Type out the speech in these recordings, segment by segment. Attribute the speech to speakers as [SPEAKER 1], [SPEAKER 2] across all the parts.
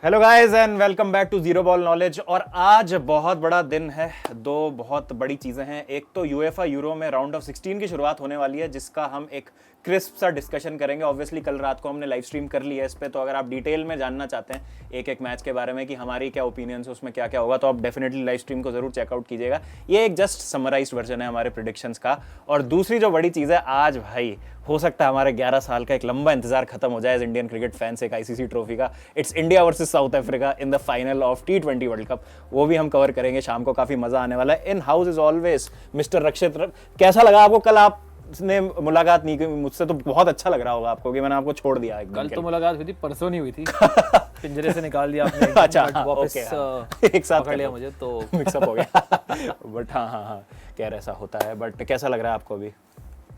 [SPEAKER 1] Hello guys and welcome back to zero ball knowledge. और आज बहुत बड़ा दिन है, दो बहुत बड़ी चीजें हैं। एक तो यूएफए यूरो में राउंड ऑफ 16 की शुरुआत होने वाली है, जिसका हम एक क्रिस्प सा डिस्कशन करेंगे। ऑब्वियसली कल रात को हमने लाइव स्ट्रीम कर लिया है इस पे, तो अगर आप डिटेल में जानना चाहते हैं एक एक मैच के बारे में कि हमारी क्या ओपिनियंस है, उसमें क्या क्या होगा, तो आप डेफिनेटली लाइव स्ट्रीम को जरूर चेकआउट कीजिएगा। ये एक जस्ट समराइज्ड वर्जन है हमारे प्रेडिक्शंस का। और दूसरी जो बड़ी चीज़ है, आज भाई हो सकता है हमारे 11 साल का एक लंबा इंतजार खत्म हो जाए इंडियन क्रिकेट फैंस एक आईसीसी ट्रॉफी का। It's India versus south Africa in the final of T20 world cup. वो भी हम कवर करेंगे शाम को, काफी मजा आने वाला है। In house is always mister Rakshit. कैसा लगा आपको? कल आपने मुलाकात नहीं की मुझसे, तो बहुत अच्छा लग रहा होगा आपको कि मैंने आपको छोड़ दिया।
[SPEAKER 2] कल तो मुलाकात हुई थी, परसों नहीं हुई थी। पिंजरे से निकाल दिया आपने।
[SPEAKER 1] अच्छा,
[SPEAKER 2] वापस
[SPEAKER 1] एक साथ
[SPEAKER 2] पकड़ लिया मुझे, तो
[SPEAKER 1] मिक्सअप हो गया। बट हाँ, खैर ऐसा होता है। बट कैसा लग रहा है आपको अभी?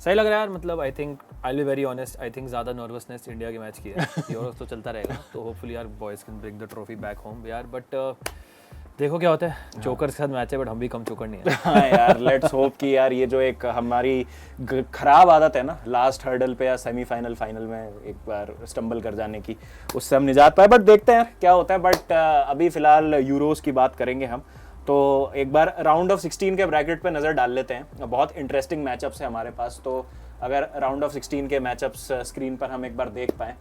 [SPEAKER 2] सही लग रहा है यार। मतलब आई think I will be very honest, I think ज़्यादा नर्वसनेस इंडिया के मैच की है। यूरोस तो चलता रहेगा, तो होपफुली यार boys can bring the trophy back home यार। बट देखो क्या होता है, चोकर्स के साथ मैच है, बट हम भी कम चोकर नहीं है।
[SPEAKER 1] हाँ यार, लेट्स होप कि यार ये जो एक हमारी खराब आदत है ना, लास्ट हर्डल पे या सेमीफाइनल फाइनल में एक बार स्टम्बल कर जाने की, उससे हम निजात पाए। बट देखते हैं क्या होता है। बट अभी फिलहाल यूरोस की बात करेंगे हम, तो एक बार राउंड ऑफ 16 के ब्रैकेट पे नज़र डाल लेते हैं। बहुत इंटरेस्टिंग मैचअप्स है हमारे पास, तो अगर राउंड ऑफ 16 के मैचअप्स स्क्रीन पर हम एक बार देख पाएँ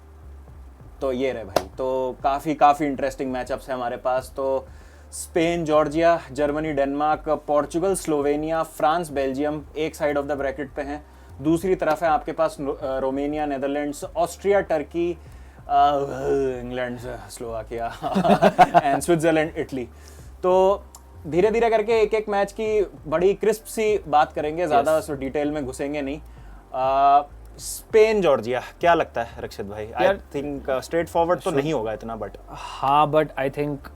[SPEAKER 1] तो ये रहे भाई। तो काफ़ी इंटरेस्टिंग मैचअप्स है हमारे पास। तो Spain Georgia, Germany Denmark, Portugal Slovenia, France Belgium एक साइड ऑफ द ब्रैकेट पे हैं। दूसरी तरफ है आपके पास Romania, Netherlands, Austria, Turkey, England, Slovakia and Switzerland, Italy. तो धीरे धीरे करके एक एक मैच की बड़ी क्रिस्प सी बात करेंगे, ज़्यादा डिटेल में घुसेंगे नहीं। स्पेन जॉर्जिया क्या लगता है रक्षित भाई? आई थिंक स्ट्रेट फॉरवर्ड तो नहीं होगा इतना, बट
[SPEAKER 2] हाँ, बट आई थिंक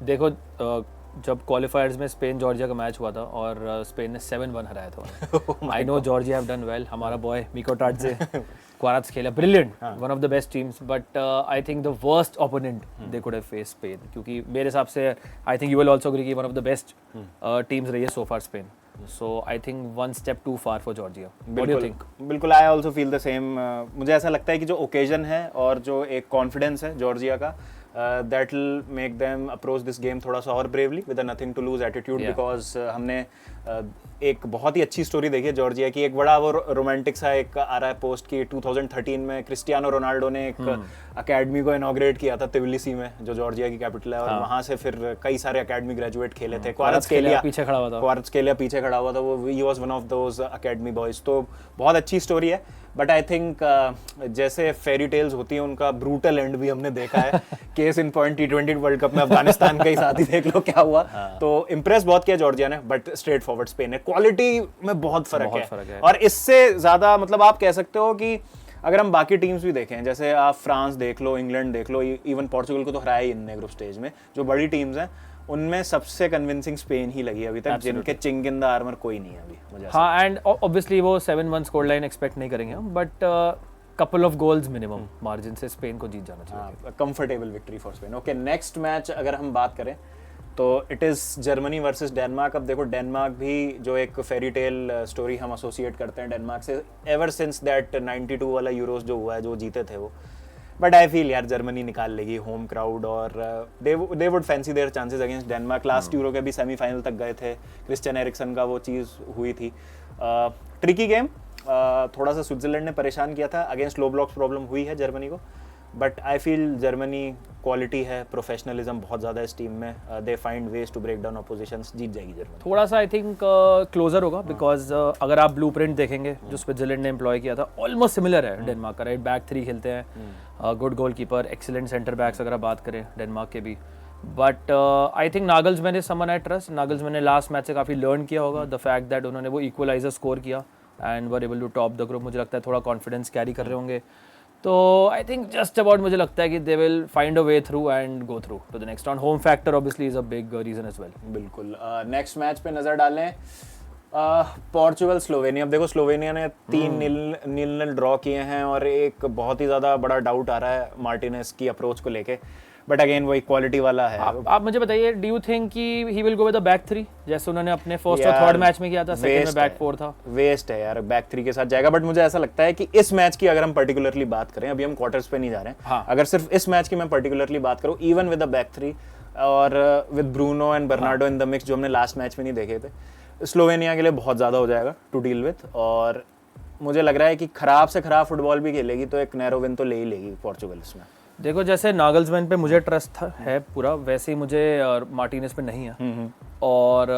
[SPEAKER 2] देखो, जब क्वालिफायर्स में स्पेन जॉर्जिया का मैच हुआ था और स्पेन ने 7-1 हराया था। I know Georgia have done well. हमारा बॉय मिको टाडजे क्वाराट्स खेला brilliant, one of the best teams. But I think the worst opponent they could have face Spain, क्योंकि मेरे हिसाब से I think you will also agree कि one of the best teams रही है so far Spain. So I think one step too far for Georgia. What do you think?
[SPEAKER 1] बिल्कुल, I also feel the same. मुझे ऐसा लगता है कि जो ओकेजन है और जो एक कॉन्फिडेंस है जॉर्जिया का, that will make them approach this game थोड़ा सा और bravely with a nothing to lose attitude, because हमने एक बहुत ही अच्छी स्टोरी देखी है जॉर्जिया की। एक बड़ा वो रोमांटिक सा एक आ रहा है पोस्ट की 2013 में क्रिस्टियानो रोनाल्डो ने एक अकेडमी को इनॉग्रेट किया था तिबिलिसी में, जो जॉर्जिया की कैपिटल है। और वहाँ से फिर कई सारे अकेडमी ग्रेजुएट खेले थे। क्वारात्स्केलिया
[SPEAKER 2] पीछे खड़ा हुआ था,
[SPEAKER 1] पीछे खड़ा हुआ था, वो he was one of those academy boys. तो बहुत अच्छी स्टोरी है। बट आई थिंक जैसे फेरी टेल्स होती हैं, उनका ब्रूटल एंड भी हमने देखा है। Case in point T20 world cup में अफगानिस्तान के ही साथ ही देख लो क्या हुआ। तो इम्प्रेस बहुत किया जॉर्जिया ने, बट स्ट्रेट फॉरवर्ड स्पेन है। क्वालिटी में बहुत फर्क है। और इससे ज्यादा मतलब आप कह सकते हो कि अगर हम बाकी टीम्स भी देखें, जैसे आप फ्रांस देख लो, इंग्लैंड देख लो, इवन पोर्चुगल को तो हराया ही इनने ग्रुप स्टेज में। जो बड़ी टीम्स हैं उनमें सबसे कन्विंसिंग स्पेन ही लगी अभी तक, जिनके चिंग इन द आर्मर कोई नहीं है अभी मुझे।
[SPEAKER 2] हाँ, एंड ऑब्वियसली वो 7-1 स्कोर लाइन एक्सपेक्ट नहीं करेंगे हम, but couple of goals minimum margin से स्पेन को जीत जाना चाहिए।
[SPEAKER 1] Comfortable victory for Spain. Okay, next match अगर हम बात करें तो it is Germany versus Denmark. अब देखो, डेनमार्क भी जो एक फेरी टेल स्टोरी हम एसोसिएट करते हैं डेनमार्क से, एवर सिंस दैट 92 वाला यूरोस जो हुआ है, जो जीते थे वो। बट आई फील यार जर्मनी निकाल लेगी, होम क्राउड, और they would fancy their chances against Denmark. Last Euro के भी सेमीफाइनल तक गए थे, क्रिस्टियन एरिक्सन का वो चीज़ हुई थी। ट्रिकी गेम, थोड़ा सा स्विट्जरलैंड ने परेशान किया था, अगेंस्ट लो ब्लॉक्स प्रॉब्लम हुई है जर्मनी को। But I feel Germany quality है, प्रोफेशनलिज्म बहुत ज़्यादा इस टीम में, they find ways to break down oppositions, जीत जाएगी जर्मनी।
[SPEAKER 2] थोड़ा सा आई थिंक क्लोजर होगा, बिकॉज अगर आप ब्लूप्रिंट देखेंगे जो स्विट्जरलैंड ने एम्प्लॉय किया था, ऑलमोस्ट सिमिलर है डेनमार्क का। राइट बैक 3 खेलते हैं, good goalkeeper, excellent centre backs अगर आप बात करें डेनमार्क के भी। But I think Nagelsmann is someone I trust. Nagelsmann ने लास्ट मैच से काफ़ी लर्न किया होगा, द फैक्ट दैट उन्होंने वो इक्वलाइजर स्कोर किया and were able to top the group. मुझे लगता है थोड़ा कॉन्फिडेंस कैरी कर रहे होंगे। तो आई थिंक जस्ट अबाउट मुझे लगता है कि they will find a way through and go through to the next round. Home factor obviously is a big reason as well.
[SPEAKER 1] बिल्कुल। नेक्स्ट मैच पे नजर डालें, पोर्चुगल स्लोवेनिया। अब देखो, स्लोवेनिया ने 3-0 ड्रॉ किए हैं और एक बहुत ही ज़्यादा बड़ा डाउट आ रहा है मार्टिनेज की अप्रोच को लेके। बट अगेन वो इक्वालिटी वाला है।
[SPEAKER 2] आप मुझे बताइए, डू यू थिंक कि he will go with the back three जैसे उन्होंने अपने फर्स्ट और
[SPEAKER 1] यार,
[SPEAKER 2] थर्ड मैच में किया था, सेकंड में बैक फोर था?
[SPEAKER 1] वेस्ट है यार, बैक थ्री के साथ जाएगा। बट मुझे ऐसा लगता है कि इस मैच की अगर हम पर्टिकुलरली बात करें, अभी हम क्वार्टर्स पे नहीं जा रहे हैं,
[SPEAKER 2] हाँ।
[SPEAKER 1] अगर सिर्फ इस मैच की मैं पर्टिकुलरली बात करूं, even with the back three और with Bruno and Bernardo in the mix, जो हमने लास्ट मैच में नहीं देखे थे, स्लोवेनिया के लिए बहुत ज़्यादा हो जाएगा टू डील विथ। और मुझे लग रहा है कि खराब से खराब फुटबॉल भी खेलेगी तो एक नैरो विन तो ले ही लेगी पोर्चुगल इसमें।
[SPEAKER 2] देखो, जैसे नागल्समैन पे मुझे ट्रस्ट है पूरा, वैसे ही मुझे मार्टिनेज पे नहीं है। और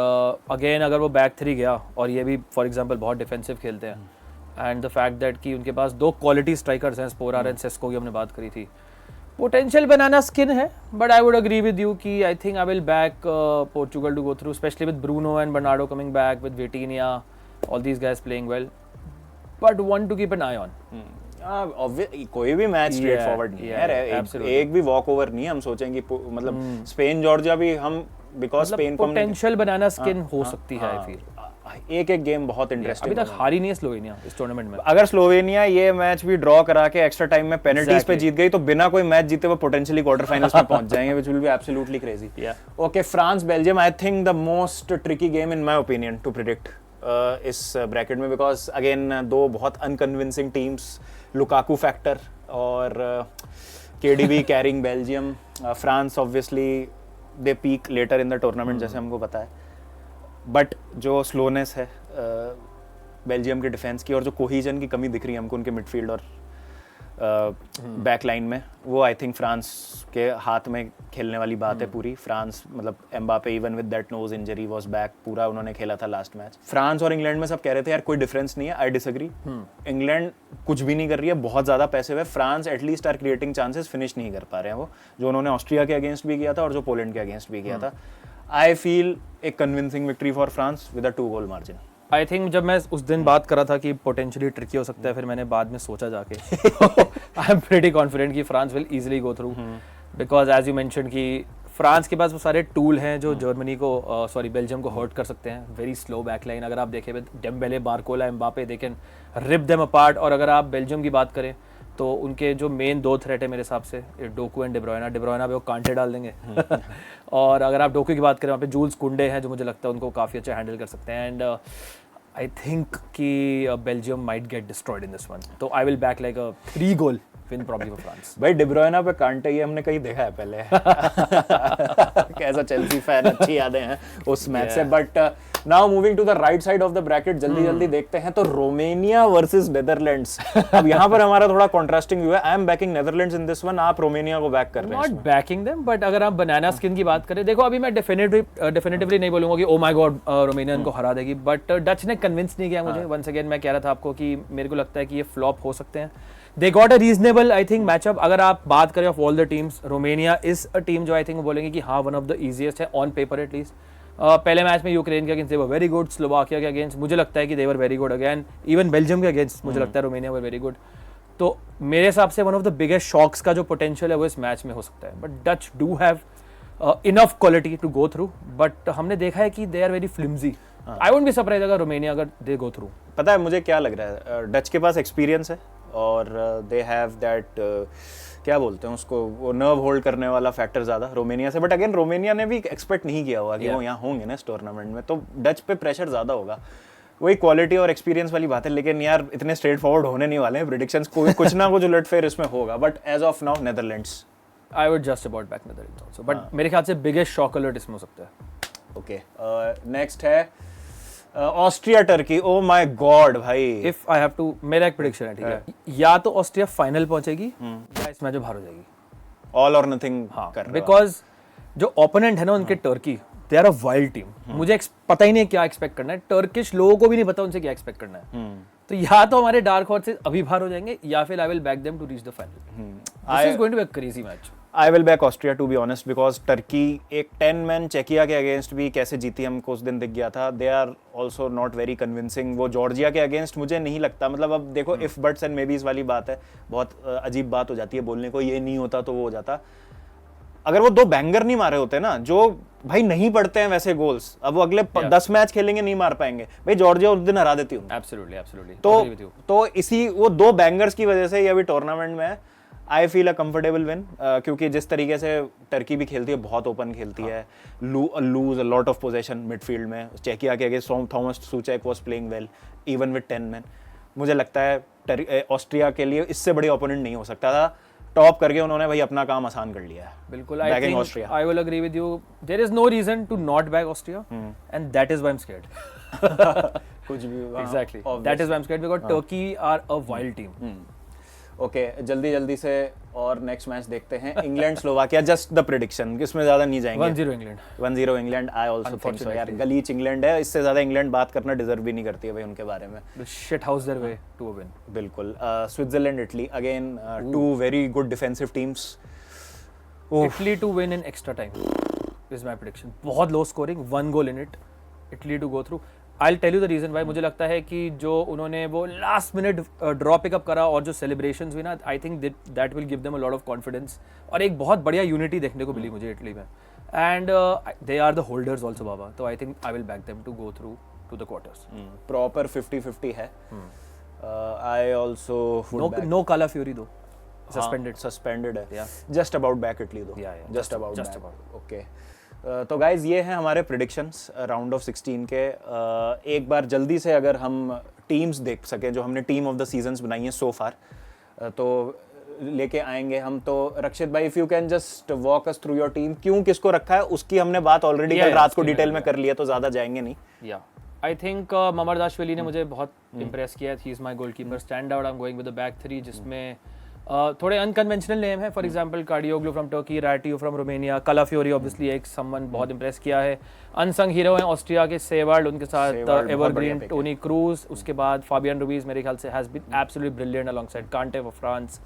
[SPEAKER 2] अगेन अगर वो बैक थ्री गया, और ये भी फॉर एग्जांपल बहुत डिफेंसिव खेलते हैं, एंड द फैक्ट दैट कि उनके पास 2 क्वालिटी स्ट्राइकर्स हैं, स्पोरार एंड सेस्को की हमने बात करी थी, पोटेंशियल बनाना स्किन है। But I would agree with you कि I think I will back Portugal to go through, especially with Bruno and Bernardo coming back, with Vitinha, all these guys playing well, but one to keep an eye on.
[SPEAKER 1] कोई भी match straight forward नहीं है यार, एक भी walk over नहीं है। हम सोचेंगे मतलब स्पेन जॉर्जिया भी हम, बिकॉज स्पेन को
[SPEAKER 2] पोटेंशियल बनाना स्किन हो सकती है। आई फील
[SPEAKER 1] एक गेम बहुत इंटरेस्टिंग।
[SPEAKER 2] अभी तक हारी नहीं है स्लोवेनिया इस टूर्नामेंट में।
[SPEAKER 1] अगर स्लोवेनिया ये मैच भी ड्रॉ करा के एक्स्ट्रा टाइम में पेनल्टीज पे जीत गई तो बिना कोई मैच जीते वो पोटेंशियली क्वार्टर फाइनल्स में पहुंच जाएंगे, which will be absolutely crazy. Okay, France Belgium, I think the most tricky game in my opinion to predict इस ब्रैकेट में, बिकॉज अगेन 2 बहुत अनकन्विंसिंग टीम्स, लुकाकू फैक्टर और KDB carrying Belgium. France obviously they peak later in the tournament जैसे हमको पता है, but जो slowness है बेल्जियम के डिफेंस की और जो कोहीजन की कमी दिख रही है हमको उनके मिडफील्ड और बैक लाइन में, वो आई थिंक फ्रांस के हाथ में खेलने वाली बात है पूरी। फ्रांस मतलब Mbappe even with that nose injury was back, पूरा उन्होंने खेला था लास्ट मैच। फ्रांस और इंग्लैंड में सब कह रहे थे यार कोई डिफरेंस नहीं है, आई डिसएग्री। इंग्लैंड कुछ भी नहीं कर रही है, बहुत ज़्यादा पैसे हुए। France at least are creating chances, finish नहीं कर पा रहे हैं वो, जो उन्होंने ऑस्ट्रिया के अगेंस्ट भी किया था और जो पोलैंड के अगेंस्ट भी किया था। I feel a convincing victory for France with a 2 goal margin.
[SPEAKER 2] I think जब मैं उस दिन बात कर रहा था कि पोटेंशियली ट्रिकी हो सकता है, फिर मैंने बाद में सोचा जाके आई एम प्रीटी कॉन्फिडेंट कि France will easily go through, because as you mention कि फ्रांस के पास वो सारे टूल हैं जो जर्मनी को बेल्जियम को हर्ट कर सकते हैं। वेरी स्लो बैकलाइन, अगर आप देखें with Dembele, Barcola, Mbappe, they can rip them apart. और अगर आप बेल्जियम की बात करें तो उनके जो मेन 2 थ्रेट है मेरे हिसाब से, डोकू एंड डिब्रोयना पे वो कांटे डाल देंगे और अगर आप डोकू की बात करें, वहाँ पे जूल्स कुंडे हैं जो मुझे लगता है उनको काफ़ी अच्छा हैंडल कर सकते हैं। एंड आई थिंक कि Belgium might get destroyed in this one, तो I will back like a 3 goal win probably for France.
[SPEAKER 1] भाई डिब्रोयना पे कांटे ये हमने कहीं देखा है पहले कैसा चेल्सी फैन, अच्छी यादें हैं उस मैच से। But now moving to the right side of the bracket, जल्दी देखते हैं तो रोमानिया वर्सेस नेदरलैंड्स। अब यहाँ पर हमारा थोड़ा कॉन्ट्रास्टिंग व्यू है। I am banking Netherlands in this one, आप रोमानिया को बैक कर रहे हैं।
[SPEAKER 2] नॉट बैकिंग देम, बट अगर आप बनाना स्किन की बात करें, देखो अभी मैं डेफिनेटिवली नहीं बोलूंगा कि ओ माय गॉड रोमानिया इनको हरा देगी, बट डच ने कन्विंस नहीं किया मुझे। वंस अगेन मैं कह रहा था आपको कि मेरे को लगता है कि ये फ्लॉप हो सकते हैं। They got a reasonable I think matchup. अगर आप बात करें of all the teams, Romania is a team जो आई थिंक बोलेंगे कि हाँ वन ऑफ द इजीएस्ट है ऑन पेपर एटलीस्ट। पहले मैच में यूक्रेन के against they were very good, Slovakia के अगेंस्ट मुझे लगता है कि they were very good again, even Belgium के अगेंस्ट मुझे लगता है रोमानिया वर वेरी गुड। तो मेरे हिसाब से one of the biggest shocks का जो पोटेंशियल है वो इस मैच में हो सकता है। But Dutch do have enough quality to go through, but हमने देखा है कि they are very flimsy. I won't be surprise अगर रोमानिया अगर दे गो थ्रू।
[SPEAKER 1] पता है मुझे क्या लग रहा है, डच के पास एक्सपीरियंस है और दे हैव दैट क्या बोलते हैं उसको, वो नर्व होल्ड करने वाला फैक्टर ज़्यादा रोमानिया से। बट अगेन रोमानिया ने भी एक्सपेक्ट नहीं किया होगा कि वो यहाँ होंगे ना इस टूर्नामेंट में, तो डच पे प्रेशर ज़्यादा होगा। वही क्वालिटी और एक्सपीरियंस वाली बात है, लेकिन यार इतने स्ट्रेट फॉरवर्ड होने नहीं वाले हैं प्रेडिक्शंस, कोई कुछ ना कुछ उलटफेर इसमें होगा। But as of now Netherlands,
[SPEAKER 2] I would just about back Netherlands also, but मेरे ख्याल से बिगेस्ट शॉक अलर्ट इसमें हो सकता है।
[SPEAKER 1] ओके, नेक्स्ट है Austria Turkey. Oh my God भाई,
[SPEAKER 2] इफ आई हैव टू, मेरा एक प्रेडिक्शन है, ठीक है, या तो ऑस्ट्रिया फाइनल पहुंचेगी या इस मैच में बाहर हो जाएगी।
[SPEAKER 1] ऑल और नथिंग कर रहा,
[SPEAKER 2] बिकॉज जो ओपोनेंट है ना उनके Turkey, they are a wild team. मुझे पता ही नहीं क्या एक्सपेक्ट करना है, टर्किश लोगों को भी नहीं पता उनसे क्या एक्सपेक्ट करना है। तो या तो हमारे डार्क हॉर्स से अभी बाहर हो जाएंगे या फिर I will back them to reach the final. This is going to be a crazy match.
[SPEAKER 1] I will back Austria to be honest, because Turkey एक 10 मैन चेकिया के अगेंस्ट भी कैसे जीती हमको उस दिन दिख गया था। They are also not very convincing. वो जॉर्जिया के अगेंस्ट मुझे नहीं लगता, मतलब अब देखो इफ बट्स एंड मेबीज वाली बात है, बहुत अजीब बात हो जाती है बोलने को, ये नहीं होता तो वो हो जाता। अगर वो 2 बैंगर नहीं मारे होते ना, जो भाई नहीं पड़ते हैं वैसे गोल्स, अब वो अगले 10 मैच खेलेंगे नहीं मार पाएंगे भाई। जॉर्जिया उस दिन हरा देती हूँ।
[SPEAKER 2] Absolutely absolutely.
[SPEAKER 1] तो इसी वो 2 बैंगर्स की वजह से ये अभी टूर्नामेंट में I feel a comfortable win, क्योंकि जिस तरीके से टर्की भी खेलती है, बहुत ओपन खेलती है, lose a lot of possession midfield में. चेकिया के against Tomas Soucek was playing well even with 10 man. मुझे लगता है ऑस्ट्रिया के लिए इससे बड़ी ओपोनेंट नहीं हो सकता था. टॉप करके उन्होंने भाई अपना काम आसान कर लिया है.
[SPEAKER 2] बिल्कुल, I think I will agree with you. There is no reason to not back Austria, and that is why I am scared.
[SPEAKER 1] कुछ भी
[SPEAKER 2] exactly, that is why I am scared because Turkey are a wild team.
[SPEAKER 1] Okay, जल्दी से और next match देखते हैं. England Slovakia, just the prediction, इसमें ज्यादा नहीं जाएंगे.
[SPEAKER 2] 1-0 England.
[SPEAKER 1] 1-0 England. I also think so यार. गलीच इंग्लैंड है, इससे ज्यादा इंग्लैंड बात करना डिजर्व भी नहीं करती है भाई उनके बारे में.
[SPEAKER 2] The shit house their way to a win.
[SPEAKER 1] बिल्कुल. Switzerland Italy again, two very good defensive teams.
[SPEAKER 2] Italy to win in extra time is my prediction. बहुत low scoring, 1 goal in it. Italy to go through. I'll tell you the reason why. मुझे लगता है कि जो उन्होंने वो last minute draw pickup करा और जो सेलिब्रेशंस हुई ना, I think that will give them a lot of confidence, और एक बहुत बढ़िया यूनिटी देखने को मिली मुझे इटली में. And they are the holders also बाबा, तो I think I will back them to go through to the quarters.
[SPEAKER 1] Proper 50-50 है. I also
[SPEAKER 2] know Calafiori though,
[SPEAKER 1] suspended है.
[SPEAKER 2] Yeah.
[SPEAKER 1] Just about back Italy though. Just about. Okay, तो guys ये हैं हमारे predictions round of 16 के. एक बार जल्दी से अगर हम टीम्स देख सकें जो हमने टीम ऑफ द सीजन्स बनाई हैं सो फार, तो लेके आएंगे हम. तो रक्षित भाई, if you can just walk us through your team, क्यों किसको रखा है उसकी हमने बात ऑलरेडी कल रात को डिटेल में कर लिया, तो ज्यादा जाएंगे नहीं.
[SPEAKER 2] या आई थिंक ममरदाशविली ने मुझे बहुत इम्प्रेस किया. He is my goalkeeper stand out. I am going with the back three, जिसमें थोड़े अनकन्वेंशनल नेम है. For example Kadioglu from Turkey, Ratiu from Romania, Calafiori obviously एक समवन बहुत इंप्रेस किया है. अनसंग हीरो हैं ऑस्ट्रिया के सेवार्ड, उनके साथ एवरग्रीन, टोनी क्रूज. उसके बाद फाबियन रूबीज मेरे ख्याल से has been absolutely brilliant alongside Kante for France.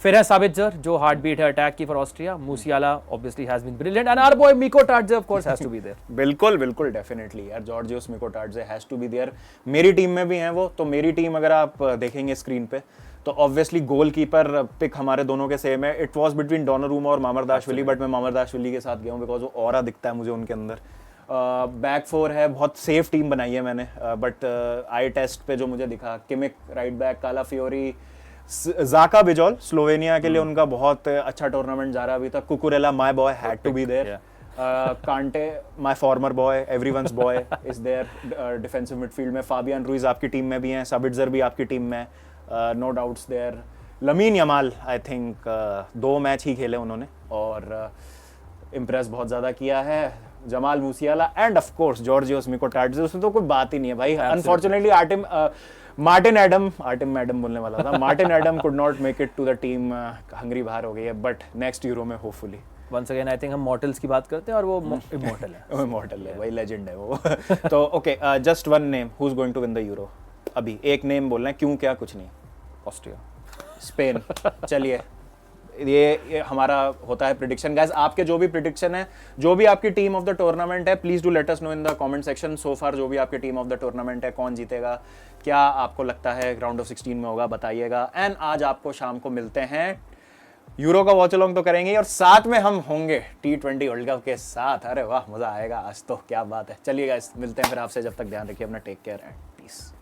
[SPEAKER 2] फिर है साबित्जर जो हार्ट बीट है अटैक की for Austria. Musiala obviously has been brilliant, and our boy Mikautadze of course has to be there.
[SPEAKER 1] बिल्कुल definitely यार, Georges Mikautadze has to be there. मेरी team में भी हैं वो. तो मेरी टीम अगर आप देखेंगे स्क्रीन पे, तो ऑब्वियसली गोलकीपर पिक हमारे दोनों के सेम है. इट वाज बिटवीन डोनारूमा और मामरदाशविली, बट मैं मामरदाशविली के साथ गया हूँ बिकॉज वो ऑरा दिखता है मुझे उनके अंदर. बैक फोर है, बहुत सेफ टीम बनाई है मैंने, बट आई टेस्ट पे जो मुझे दिखा, किमिक राइट बैक, कालाफियोरी, ज़ाका बिजोल स्लोवेनिया के लिए उनका बहुत अच्छा टूर्नामेंट जा रहा है अभी तक. Cucurella my boy had to be there. Kante my former boy, everyone's boy is there defensive midfield में. फाबियन रूइज आपकी टीम में भी हैं, साबित्जर भी आपकी टीम में, no doubts there. Lamine Yamal I think 2 match ही खेले उन्होंने और इम्प्रेस बहुत ज़्यादा किया है. Jamal Musiala and of course Georges Mikautadze, उसमें तो कोई बात ही नहीं है भाई. अनफॉर्चुनेटली मार्टिन एडम बोलने वाला था. Martin Adam could not make it to the team. Hungary बाहर हो गई है, बट नेक्स्ट यूरो में hopefully.
[SPEAKER 2] Once again I think हम मॉर्टल्स की बात करते हैं और वो इमॉर्टल है.
[SPEAKER 1] इमॉर्टल है भाई, लेजेंड है वो. तो okay, just one name, who is going to win the Euro. अभी एक नेम बोलना है, क्यों क्या कुछ नहीं.
[SPEAKER 2] Austria,
[SPEAKER 1] Spain. चलिए, ये हमारा होता है प्रिडिक्शन. गाइस, आपके जो भी प्रिडिक्शन है, जो भी आपकी टीम ऑफ द टूर्नामेंट है, please do let us know in the comment section. So far जो भी आपकी टीम ऑफ द टूर्नामेंट है, कौन जीतेगा, क्या आपको लगता है राउंड ऑफ 16 में होगा, बताइएगा. एंड आज आपको शाम को मिलते हैं. यूरो का वॉच अलोंग तो करेंगे और साथ में हम होंगे T20 वर्ल्ड कप के साथ. अरे वाह, मजा आएगा आज तो, क्या बात है. चलिए गाइस, मिलते हैं फिर आपसे. जब तक ध्यान रखिए अपना. Take care and piece.